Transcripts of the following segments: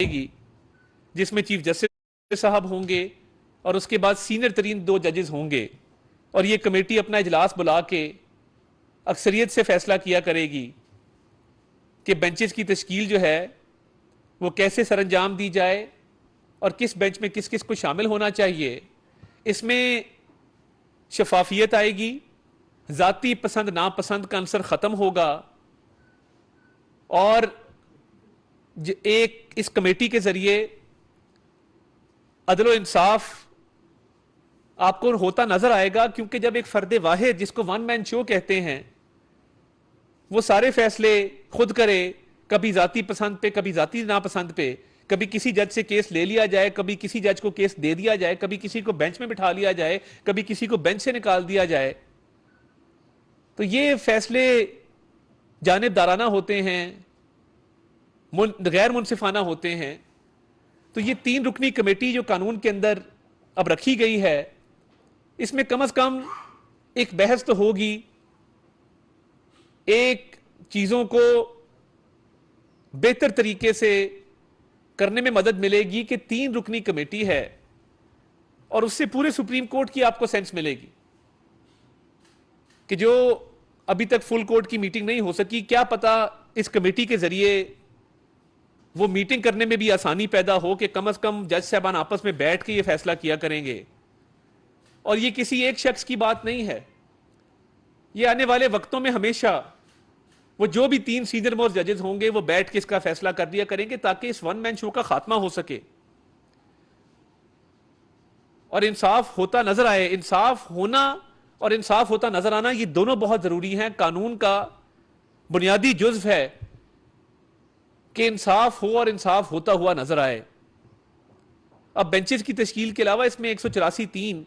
जाएगी जिसमें chief justice साहब होंगे और उसके बाद सीनियर तरीन 2 जजेस होंगे और ये कमेटी अपना इजलास बुला के अक्सरियत से फैसला किया करेगी कि बेंचेस की तश्कील जो है वो कैसे सरंजाम दी जाए और किस बेंच में किस किस को शामिल होना चाहिए। इसमें शफाफियत आएगी, जाती पसंद नापसंद का अंसर खत्म होगा और एक इस कमेटी के जरिए अदल इंसाफ आपको होता नजर आएगा, क्योंकि जब एक फर्द वाहिद जिसको वन मैन शो कहते हैं वो सारे फैसले खुद करे, कभी जाती पसंद पे कभी जाती नापसंद पे, कभी किसी जज से केस ले लिया जाए, कभी किसी जज को केस दे दिया जाए, कभी किसी को बेंच में बिठा लिया जाए, कभी किसी को बेंच से निकाल दिया जाए, तो ये फैसले जानिबदाराना होते हैं, गैर मुनसिफाना होते हैं। तो ये 3 रुकनी कमेटी जो कानून के अंदर अब रखी गई है, इसमें कम से कम एक बहस तो होगी, एक चीजों को बेहतर तरीके से करने में मदद मिलेगी कि 3 रुकनी कमेटी है और उससे पूरे सुप्रीम कोर्ट की आपको सेंस मिलेगी कि जो अभी तक फुल कोर्ट की मीटिंग नहीं हो सकी, क्या पता इस कमेटी के जरिए वो मीटिंग करने में भी आसानी पैदा हो कि कम से कम जज साहबान आपस में बैठ के ये फैसला किया करेंगे। और ये किसी एक शख्स की बात नहीं है, ये आने वाले वक्तों में हमेशा वो जो भी 3 सीनियर मोस्ट जजेस होंगे वो बैठ के इसका फैसला कर दिया करेंगे ताकि इस वन मैन शो का खात्मा हो सके और इंसाफ होता नजर आए। इंसाफ होना और इंसाफ होता नजर आना ये दोनों बहुत जरूरी हैं, कानून का बुनियादी जुज्व है कि इंसाफ हो और इंसाफ होता हुआ नजर आए। अब बेंचेस की तश्कील के अलावा इसमें 184(3)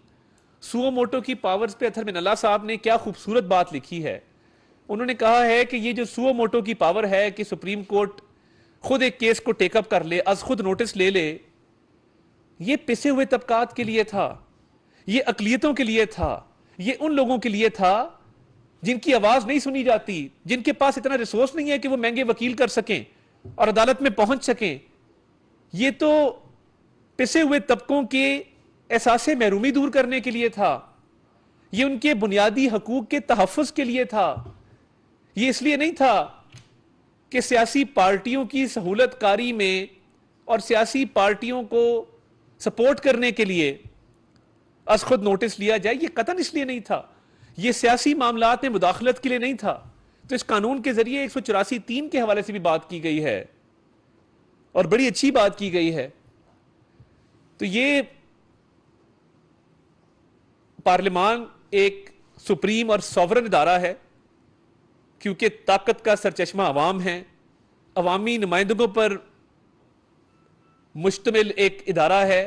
सुओ मोटो की पावर्स पे अथर मिनल्ला साहब ने क्या खूबसूरत बात लिखी है। उन्होंने कहा है कि ये जो सुओ मोटो की पावर है कि सुप्रीम कोर्ट खुद एक केस को टेकअप कर ले, अज खुद नोटिस ले ले, ये पिसे हुए तबकात के लिए था, ये अकलियतों के लिए था, ये उन लोगों के लिए था जिनकी आवाज नहीं सुनी जाती, जिनके पास इतना रिसोर्स नहीं है कि वो महंगे वकील कर सकें और अदालत में पहुंच सकें। ये तो पिसे हुए तबकों के एहसासे महरूमी दूर करने के लिए था, ये उनके बुनियादी हकूक के तहफ़्फ़ुज़ के लिए था। ये इसलिए नहीं था कि सियासी पार्टियों की सहूलतकारी में और सियासी पार्टियों को सपोर्ट करने के लिए अज खुद नोटिस लिया जाए, ये कतन इसलिए नहीं था, ये सियासी मामलात में मुदाखलत के लिए नहीं था। तो इस कानून के जरिए 184(3) के हवाले से भी बात की गई है और बड़ी अच्छी बात की गई है। तो ये पार्लियामान एक सुप्रीम और सॉवरन इदारा है, क्योंकि ताकत का सरचश्मा अवाम है, अवामी नुमाइंदों पर मुश्तमिल एक इदारा है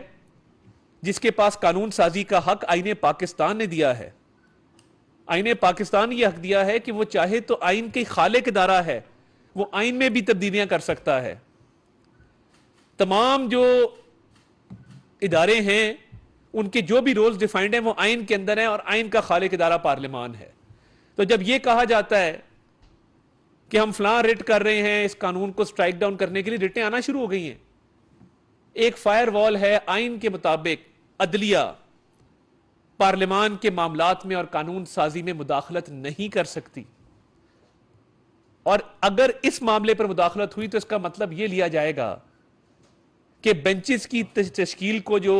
जिसके पास कानून साजी का हक आईने पाकिस्तान ने दिया है। आईने पाकिस्तान ये हक दिया है कि वो चाहे तो आइन के खालिक इदारा है, वो आइन में भी तब्दीलियां कर सकता है। तमाम जो इदारे हैं उनके जो भी रोल्स डिफाइंड हैं वो आइन के अंदर है और आइन का खालिक इदारा पार्लियामान है। तो जब ये कहा जाता है कि हम फलां रिट कर रहे हैं इस कानून को स्ट्राइक डाउन करने के लिए, रिटें आना शुरू हो गई हैं। एक फायर वॉल है, आइन के मुताबिक अदलिया पार्लियामान के मामलात में और कानून साजी में मुदाखलत नहीं कर सकती, और अगर इस मामले पर मुदाखलत हुई तो इसका मतलब यह लिया जाएगा कि बेंचेस की तश्कील को जो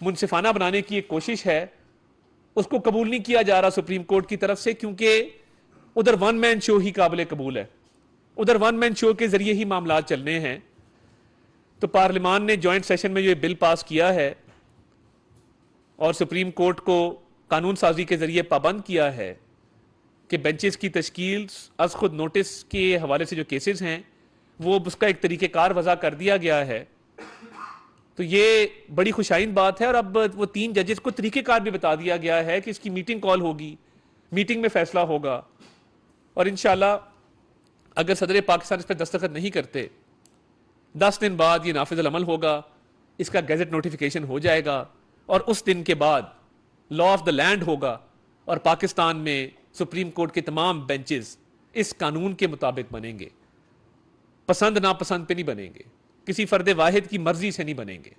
मुनसिफाना बनाने की एक कोशिश है उसको कबूल नहीं किया जा रहा सुप्रीम कोर्ट की तरफ से, क्योंकि उधर वन मैन शो ही काबिल कबूल है, उधर वन मैन शो के जरिए ही मामला चलने हैं। तो पार्लियामान ने जॉइंट सेशन में जो बिल पास किया है और सुप्रीम कोर्ट को कानून साजी के जरिए पाबंद किया है कि बेंचेस की तश्कील अज खुद नोटिस के हवाले से जो केसेस हैं वो उसका एक तरीक़ेकार वज़ा कर दिया गया है। तो ये बड़ी खुशाइन बात है और अब वो 3 जजेस को तरीक़ेकार भी बता दिया गया है कि इसकी मीटिंग कॉल होगी, मीटिंग में फैसला होगा और इंशाल्लाह अगर सदर पाकिस्तान इस पर दस्तखत नहीं करते 10 दिन बाद ये नाफिज़ अमल होगा, इसका गैजेट नोटिफिकेशन हो जाएगा और उस दिन के बाद लॉ ऑफ द लैंड होगा और पाकिस्तान में सुप्रीम कोर्ट के तमाम बेंचेस इस कानून के मुताबिक बनेंगे, पसंद नापसंद पे नहीं बनेंगे। किसी फर्द वाहिद की मर्जी से नहीं बनेंगे।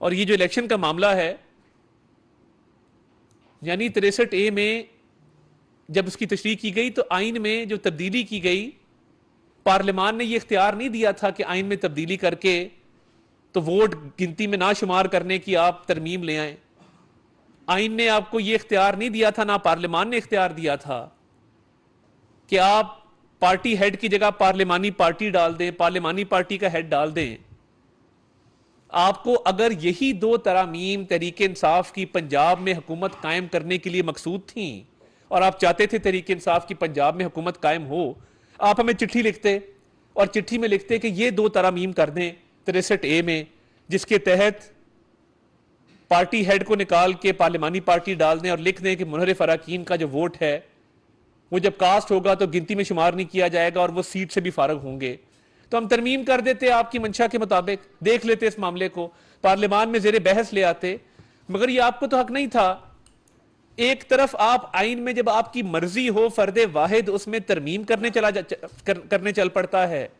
और ये जो इलेक्शन का मामला है, यानी 63A में जब उसकी तशरीह की गई तो आइन में जो तब्दीली की गई, पार्लियामान ने यह इख्तियार नहीं दिया था कि आइन में तब्दीली करके तो वोट गिनती में ना शुमार करने की आप तरमीम ले आए। आइन ने आपको यह इख्तियार नहीं दिया था, ना पार्लियामान ने इख्तियार दिया था कि आप पार्टी हेड की जगह पार्लिमानी पार्टी डाल दें, पार्लिमानी पार्टी का हेड डाल दें। आपको अगर यही दो तरामीम तहरीक इंसाफ की पंजाब में हुकूमत कायम करने के लिए मकसूद थी और आप चाहते थे तहरीक इंसाफ की पंजाब में हुकूमत कायम हो, आप हमें चिट्ठी लिखते और चिट्ठी में लिखते कि ये दो तरामीम कर दें 63A में, जिसके तहत पार्टी हेड को निकाल के पार्लिमानी पार्टी डाल दें और लिख दें कि मुनहरिफ अरकान का जो वोट है वो जब कास्ट होगा तो गिनती में शुमार नहीं किया जाएगा और वो सीट से भी फारग होंगे। तो हम तरमीम कर देते आपकी मंशा के मुताबिक, देख लेते इस मामले को, पार्लियामान में जेरे बहस ले आते। मगर ये आपको तो हक नहीं था। एक तरफ आप आइन में जब आपकी मर्जी हो फर्द वाहिद उसमें तरमीम करने चल पड़ता है,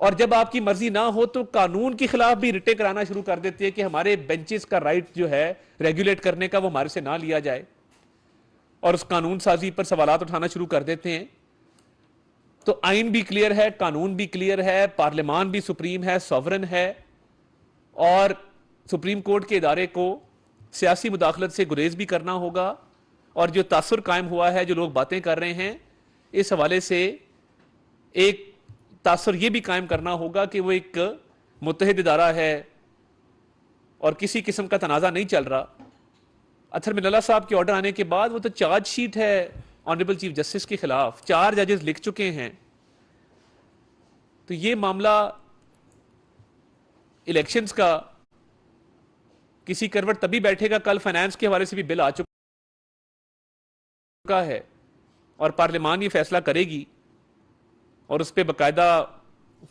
और जब आपकी मर्जी ना हो तो कानून के खिलाफ भी रिटे कराना शुरू कर देते हैं कि हमारे बेंचेस का राइट जो है रेगुलेट करने का वो हमारे से ना लिया जाए, और उस कानून साजी पर सवालात उठाना शुरू कर देते हैं। तो आइन भी क्लियर है, कानून भी क्लियर है, पार्लियामान भी सुप्रीम है, सॉवरन है, और सुप्रीम कोर्ट के इदारे को सियासी मुदाखलत से गुरेज भी करना होगा। और जो तासुर कायम हुआ है, जो लोग बातें कर रहे हैं, इस हवाले से एक तासुर यह भी कायम करना होगा कि वो एक मुत्तहिद इदारा है और किसी किस्म का तनाज़ा नहीं चल रहा। अथर मिनल्ला साहब के ऑर्डर आने के बाद वो तो चार्जशीट है ऑनरेबल चीफ जस्टिस के खिलाफ, 4 जजेस लिख चुके हैं। तो ये मामला इलेक्शंस का किसी करवट तभी बैठेगा, कल फाइनेंस के हवाले से भी बिल आ चुका है और पार्लियामान ये फैसला करेगी और उस पर बाकायदा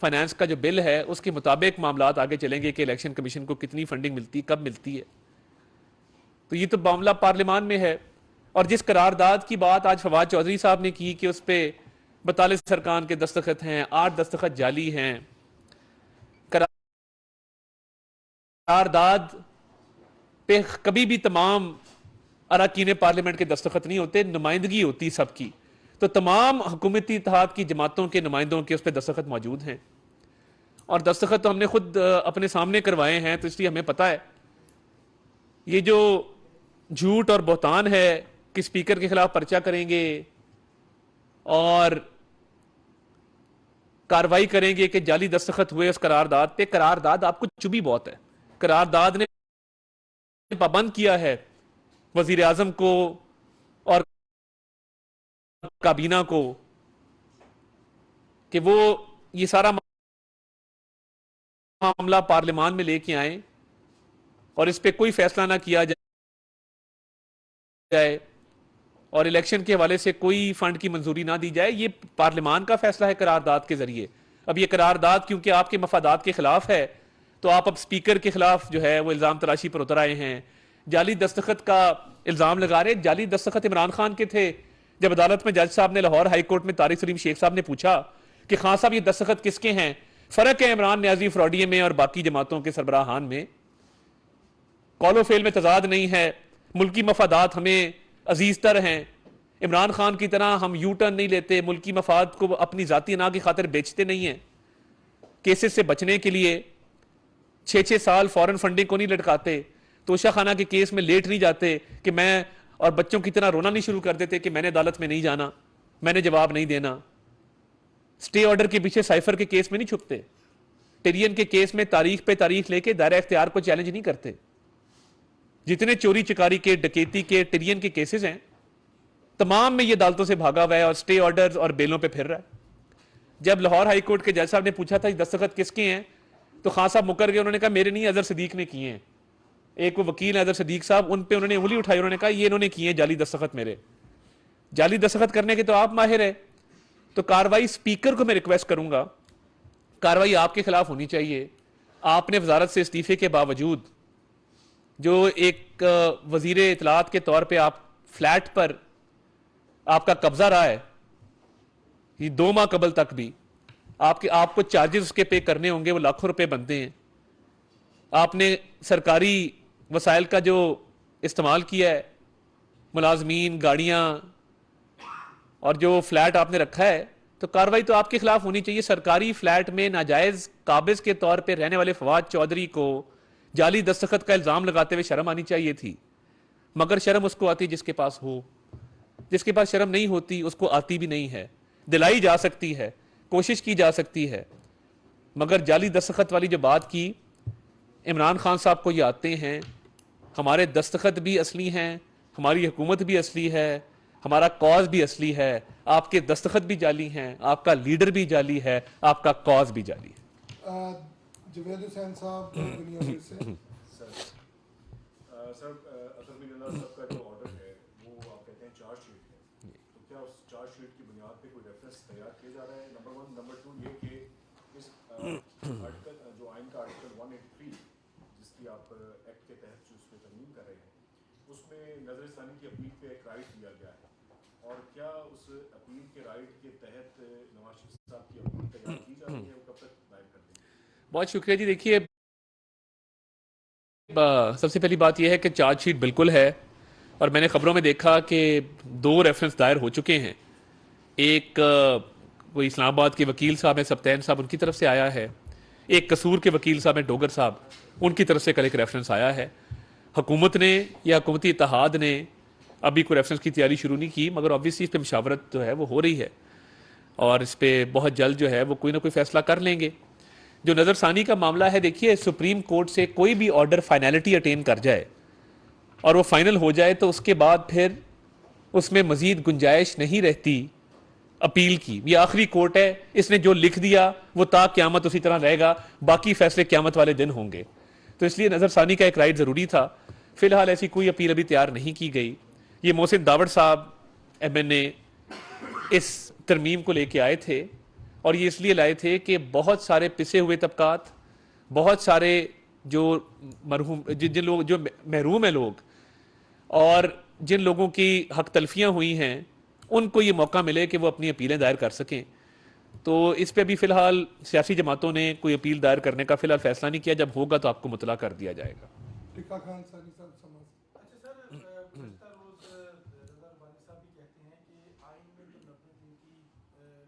फाइनेंस का जो बिल है उसके मुताबिक मामलात आगे चलेंगे कि इलेक्शन कमीशन को कितनी फंडिंग मिलती, कब मिलती है। तो ये तो मामला पार्लियामान में है। और जिस करारदाद की बात आज फवाद चौधरी साहब ने की कि उस पर 42 सरकार के दस्तखत हैं, 8 दस्तखत जाली हैं, करारदाद पे कभी भी तमाम अरकान पार्लियामेंट के दस्तखत नहीं होते, नुमाइंदगी होती सबकी। तो तमाम हुकूमती इत्तेहाद की जमातों के नुमाइंदों के उस पर दस्तखत मौजूद हैं और दस्तखत तो हमने खुद अपने सामने करवाए हैं। तो इसलिए हमें पता है ये जो झूठ और बहतान है कि स्पीकर के खिलाफ पर्चा करेंगे और कार्रवाई करेंगे कि जाली दस्तखत हुए उस करारदाद पे। करारदाद आपको चुभी बहुत है। करारदाद ने पाबंद किया है वजीर आजम को और काबीना को कि वो ये सारा मामला पार्लियामान में लेके आए और इस पे कोई फैसला ना किया जाए और इलेक्शन के हवाले से कोई फंड की मंजूरी ना दी जाए। ये पार्लियामान का फैसला है करारदाद के जरिए। अब ये करारदाद क्योंकि आपके मफादात के खिलाफ है तो आप अब स्पीकर के खिलाफ जो है वो इल्जाम तराशी पर उतर आए हैं, जाली दस्तखत का इल्जाम लगा रहे। जाली दस्तखत इमरान खान के थे। जब अदालत में जज साहब ने, लाहौर हाई कोर्ट में तारिक सलीम शेख साहब ने पूछा कि खान साहब ये दस्तखत किसके हैं, फर्क है इमरान न्याजी फ्रॉडिये में और बाकी जमातों के सरबराहान में, कॉलो फेल में तजाद नहीं है, मुल्की मफादात हमें अजीज तर हैं, इमरान खान की तरह हम यू टर्न नहीं लेते, मुल्की मफाद को अपनी जाती अना की खातिर बेचते नहीं हैं, केसेस से बचने के लिए 6-6 साल फॉरेन फंडिंग को नहीं लटकाते, तोशा खाना के केस में लेट नहीं जाते कि मैं और बच्चों की तरह रोना नहीं शुरू कर देते कि मैंने अदालत में नहीं जाना, मैंने जवाब नहीं देना। स्टे ऑर्डर के पीछे साइफर के केस में नहीं छुपते, टिरियन के केस में तारीख पे तारीख लेके दायरा इख्तियार को चैलेंज नहीं करते। जितने चोरी चकारी के, डकैती के, टिरियन के केसेस हैं तमाम में ये अदालतों से भागा हुआ है और स्टे ऑर्डर और बेलों पे फिर रहा है। जब लाहौर हाई कोर्ट के जज साहब ने पूछा था दस्तखत किसके हैं तो खान साहब मुकर गए। उन्होंने कहा मेरे नहीं, अजहर सिद्दीक ने किए हैं। एक वो वकील अजहर सिद्दीक साहब, उन पे उन्होंने उंगली उठाई, उन्होंने कहा ये इन्होंने किए हैं जाली दस्तखत मेरे। जाली दस्तखत करने के तो आप माहिर है। तो कार्रवाई स्पीकर को मैं रिक्वेस्ट करूंगा, कार्रवाई आपके खिलाफ होनी चाहिए। आपने वजारत से इस्तीफे के बावजूद जो एक वजीर इतलात के तौर पे आप फ्लैट पर आपका कब्जा रहा है ये 2 माह कबल तक भी, आपको चार्जेस उसके पे करने होंगे, वो लाखों रुपए बनते हैं। आपने सरकारी वसाइल का जो इस्तेमाल किया है, मुलाजमीन, गाड़ियां और जो फ्लैट आपने रखा है, तो कार्रवाई तो आपके खिलाफ होनी चाहिए। सरकारी फ्लैट में नाजायज काबिज के तौर पे रहने वाले फवाद चौधरी को जाली दस्तखत का इल्जाम लगाते हुए शर्म आनी चाहिए थी, मगर शर्म उसको आती जिसके पास हो। जिसके पास शर्म नहीं होती उसको आती भी नहीं है। दिलाई जा सकती है, कोशिश की जा सकती है, मगर जाली दस्तखत वाली जो बात की, इमरान खान साहब को ये आते हैं। हमारे दस्तखत भी असली हैं, हमारी हुकूमत भी असली है, हमारा कॉज भी असली है। आपके दस्तखत भी जाली हैं, आपका लीडर भी जाली है, आपका कॉज भी जाली है। जवेद हुसैन साहब दुनिया से सर, अतरबिल्ला साहब का जो ऑर्डर है वो आप कहते हैं चार्जशीट है, तो क्या उस चार्जशीट की बुनियाद पे कोई रेफरेंस तैयार किया जा रहा है? नंबर 1। नंबर 2 ये कि इस आर्टिकल जो आइन का आर्टिकल 183 जिसकी आप एक्ट के तहत जो उस पर तरमीम कर रहे हैं, उसमें नजरसानी की अपील पे एक राइट दिया गया है, और क्या उस अपील के राइट के तहत नवाज शरीफ साहब की अपील तैयार की जा रही है? वो कब तक दायर कर देंगे? बहुत शुक्रिया जी। देखिए, सबसे पहली बात यह है कि चार्जशीट बिल्कुल है, और मैंने खबरों में देखा कि 2 रेफरेंस दायर हो चुके हैं। एक कोई इस्लामाबाद के वकील साहब हैं सब्तैन साहब, उनकी तरफ से आया है। एक कसूर के वकील साहब हैं डोगर साहब, उनकी तरफ से कल एक रेफरेंस आया है। हुकूमत ने या हुकूमती इत्तेहाद ने अभी कोई रेफरेंस की तैयारी शुरू नहीं की, मगर ऑब्वियसली इस पर मशावरत जो है वो हो रही है, और इस पर बहुत जल्द जो है वो कोई ना कोई फैसला कर लेंगे। जो नज़रसानी का मामला है, देखिए, सुप्रीम कोर्ट से कोई भी ऑर्डर फाइनलिटी अटेन कर जाए और वो फाइनल हो जाए, तो उसके बाद फिर उसमें मजीद गुंजाइश नहीं रहती अपील की। ये आखिरी कोर्ट है, इसने जो लिख दिया वो ता क़यामत उसी तरह रहेगा, बाकी फैसले क़यामत वाले दिन होंगे। तो इसलिए नज़रसानी का एक राइट ज़रूरी था। फिलहाल ऐसी कोई अपील अभी तैयार नहीं की गई। ये मोहसिन दावड़ साहब MNA इस तरमीम को लेके आए थे, और ये इसलिए लाए थे कि बहुत सारे पिसे हुए तबकात, बहुत सारे जो मरहूम जिन लोग जो महरूम है लोग, और जिन लोगों की हक तलफियाँ हुई हैं, उनको ये मौका मिले कि वो अपनी अपीलें दायर कर सकें। तो इस पे अभी फ़िलहाल सियासी जमातों ने कोई अपील दायर करने का फ़िलहाल फैसला नहीं किया। जब होगा तो आपको मुतला कर दिया जाएगा। टिक्का खान सानी साहब समाज। अच्छा सर, गुज़श्ता रोज़ रज़ा रब्बानी साहब भी कहते हैं कि आइन में तो 90 दिन की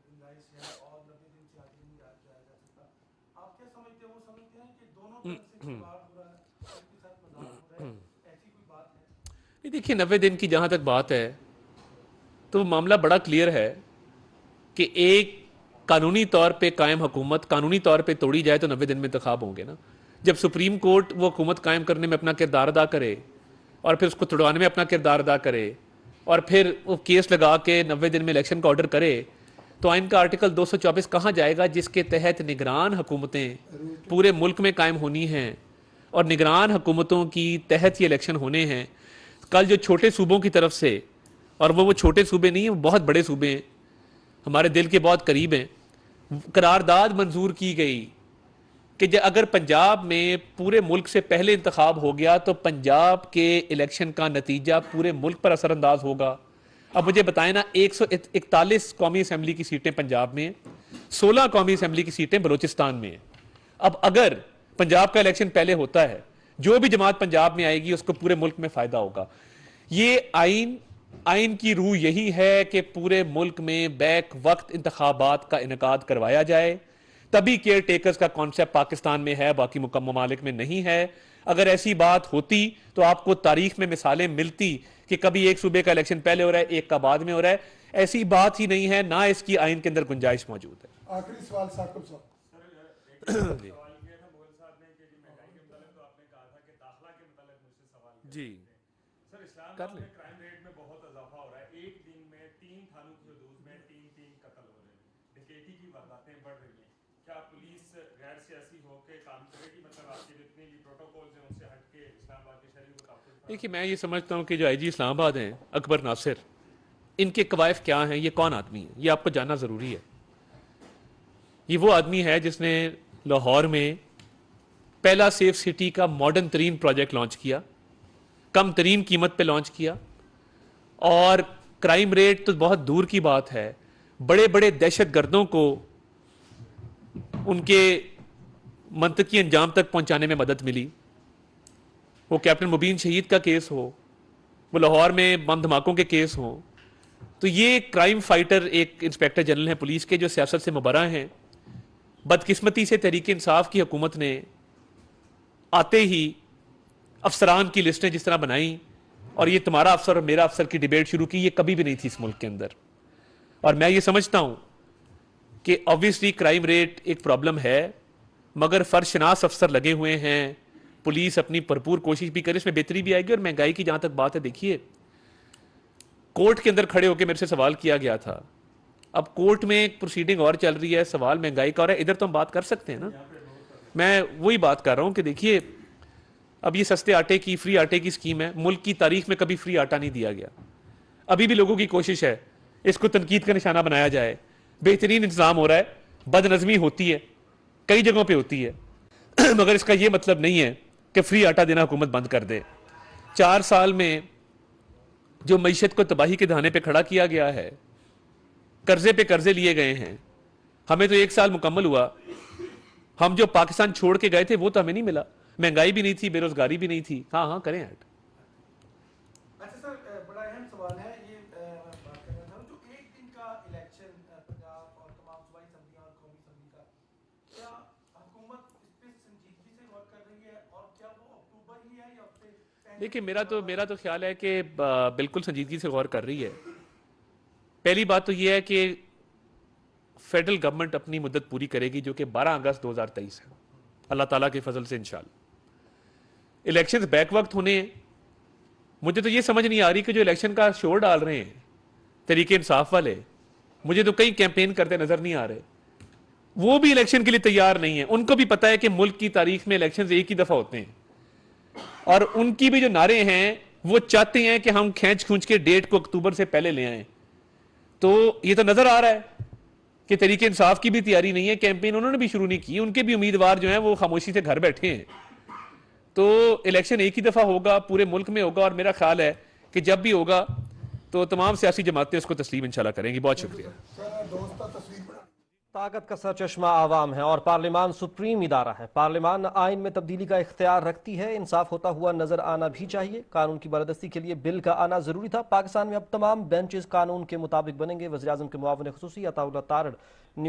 गुंजाइश है और 90 दिन से आगे नहीं जाया जा सकता। आप क्या समझते हैं? वो समझते हैं कि दोनों तरफ से खिलवाड़ हो रहा है, उनके साथ मजाक हो रहा है, ऐसी कोई बात है? नहीं, देखिए, 90 दिन की जहाँ तक बात है तो मामला बड़ा क्लियर है कि एक कानूनी तौर पे कायम हुकूमत कानूनी तौर पे तोड़ी जाए तो 90 दिन में इंतखाब होंगे ना। जब सुप्रीम कोर्ट वो हुकूमत कायम करने में अपना किरदार अदा करे और फिर उसको तोड़वाने में अपना किरदार अदा करे और फिर वो केस लगा के 90 दिन में इलेक्शन का ऑर्डर करे, तो आइन का आर्टिकल 224 कहाँ जाएगा, जिसके तहत निगरान हुकूमतें पूरे मुल्क में कायम होनी हैं और निगरान हुकूमतों की तहत ये इलेक्शन होने हैं। कल जो छोटे सूबों की तरफ से, और वो छोटे सूबे नहीं हैं, वो बहुत बड़े सूबे हैं, हमारे दिल के बहुत करीब हैं, करारदाद मंजूर की गई कि अगर पंजाब में पूरे मुल्क से पहले इंतखाब हो गया तो पंजाब के इलेक्शन का नतीजा पूरे मुल्क पर असरअंदाज होगा। अब मुझे बताएं ना, 141 कौमी असम्बली की सीटें पंजाब में, 16 कौमी असम्बली की सीटें बलूचिस्तान में हैं। अब अगर पंजाब का इलेक्शन पहले होता है, जो भी जमात पंजाब में आएगी उसको पूरे मुल्क में फायदा होगा। ये आइन की रूह यही है कि पूरे मुल्क में बैक वक्त इंतखाबात का इनकाद करवाया जाए। तभी केयर टेकर्स का कॉन्सेप्ट पाकिस्तान में है, बाकी ममालिक में नहीं है। अगर ऐसी बात होती तो आपको तारीख में मिसालें मिलती कि कभी एक सूबे का इलेक्शन पहले हो रहा है, एक का बाद में हो रहा है। ऐसी बात ही नहीं है, ना इसकी आइन के अंदर गुंजाइश मौजूद है। आखिरी सवाल साकिब साहब। जी सर, इस्लामाबाद कर ले। में क्राइम रेट में बहुत इजाफा हो रहा है। एक दिन में 3 थानों की हदूद में 3 कत्ल हो रहे हैं, डकैती की वारदातें बढ़ रही हैं। क्या पुलिस गैर सियासी होकर काम करेगी? मतलब आपके जितने भी प्रोटोकॉल्स हैं उनसे हट के इस्लामाबाद के शहरी को तहफ़्फ़ुज़? देखिए, मैं ये समझता हूँ कि जो IG इस्लामाबाद हैं अकबर नासिर, इनके कवायफ क्या हैं, ये कौन आदमी है, ये आपको जानना ज़रूरी है। ये वो आदमी है जिसने लाहौर में पहला सेफ सिटी का मॉडर्न तरीन प्रोजेक्ट लॉन्च किया, कम तरीन कीमत पे लॉन्च किया, और क्राइम रेट तो बहुत दूर की बात है, बड़े बड़े दहशत गर्दों को उनके मंतकी अंजाम तक पहुंचाने में मदद मिली। वो कैप्टन मुबीन शहीद का केस हो, वो लाहौर में बम धमाकों के केस हो, तो ये क्राइम फाइटर एक इंस्पेक्टर जनरल हैं पुलिस के जो सियासत से मुबर्रा हैं। बदकिस्मती से तहरीक इंसाफ की हुकूमत ने आते ही अफसरान की लिस्टें जिस तरह बनाई और ये तुम्हारा अफसर और मेरा अफसर की डिबेट शुरू की, ये कभी भी नहीं थी इस मुल्क के अंदर। और मैं ये समझता हूं कि ऑब्वियसली क्राइम रेट एक प्रॉब्लम है, मगर फर्शनास अफसर लगे हुए हैं, पुलिस अपनी भरपूर कोशिश भी करे, इसमें बेहतरी भी आएगी। और महंगाई की जहां तक बात है, देखिए कोर्ट के अंदर खड़े होकर मेरे से सवाल किया गया था, अब कोर्ट में एक प्रोसीडिंग और चल रही है, सवाल महंगाई का और है, इधर तो हम बात कर सकते हैं ना। मैं वही बात कर रहा हूं कि देखिए अब ये सस्ते आटे की, फ्री आटे की स्कीम है, मुल्क की तारीख में कभी फ्री आटा नहीं दिया गया। अभी भी लोगों की कोशिश है इसको तनकीद का निशाना बनाया जाए। बेहतरीन इंतजाम हो रहा है, बदनज़मी होती है, कई जगहों पे होती है मगर इसका यह मतलब नहीं है कि फ्री आटा देना हुकूमत बंद कर दे। 4 साल में जो मईशत को तबाही के दहाने पे खड़ा किया गया है, कर्जे पे कर्जे लिए गए हैं। हमें तो 1 साल मुकम्मल हुआ, हम जो पाकिस्तान छोड़ के गए थे वो तो हमें नहीं मिला। महंगाई भी नहीं थी, बेरोजगारी भी नहीं थी। हाँ करें ऐड। अच्छा सर, बड़ा अहम सवाल है ये, बात करना चाहूँ जो एक दिन का इलेक्शन पंजाब और तमाम सूबाई असम्बलियां और कौमी असम्बली का, क्या हुकूमत इस पे संजीदगी से गौर कर रही है और क्या वो अक्टूबर ही है या उससे पहले? देखिए मेरा तो ख्याल है कि बिल्कुल संजीदगी से गौर कर रही है। पहली बात तो यह है कि फेडरल गवर्नमेंट अपनी मुद्दत पूरी करेगी जो कि 12 अगस्त 2023 है, अल्लाह ताला के फजल से इंशाल्लाह। इलेक्शंस बैक वक्त होने हैं। मुझे तो ये समझ नहीं आ रही कि जो इलेक्शन का शोर डाल रहे हैं तरीके इंसाफ वाले, मुझे तो कई कैंपेन करते नजर नहीं आ रहे। वो भी इलेक्शन के लिए तैयार नहीं है। उनको भी पता है कि मुल्क की तारीख में इलेक्शन एक ही दफा होते हैं और उनकी भी जो नारे हैं वो चाहते हैं कि हम खींच खूंच के डेट को अक्टूबर से पहले ले आए। तो ये तो नजर आ रहा है कि तरीके इंसाफ की भी तैयारी नहीं है, कैंपेन उन्होंने भी शुरू नहीं की, उनके भी उम्मीदवार जो हैं वो खामोशी से घर बैठे हैं। तो इलेक्शन एक ही दफा होगा, पूरे मुल्क में होगा और मेरा ख्याल है कि जब भी होगा तो तमाम सियासी जमातें उसको तस्लीम इंशाल्लाह करेंगी। बहुत शुक्रिया। सर दोस्त तस्वीर बना ताकत का सरचश्मा आवाम है और पार्लियामान सुप्रीम इदारा है। पार्लियामान आइन में तब्दीली का इख्तियार रखती है। इंसाफ होता हुआ नजर आना भी चाहिए। कानून की बालादस्ती के लिए बिल का आना जरूरी था। पाकिस्तान में अब तमाम बेंचेस कानून के मुताबिक बनेंगे। वज़ीर आज़म के मुआविन खुसूसी अताउल्लाह तारड़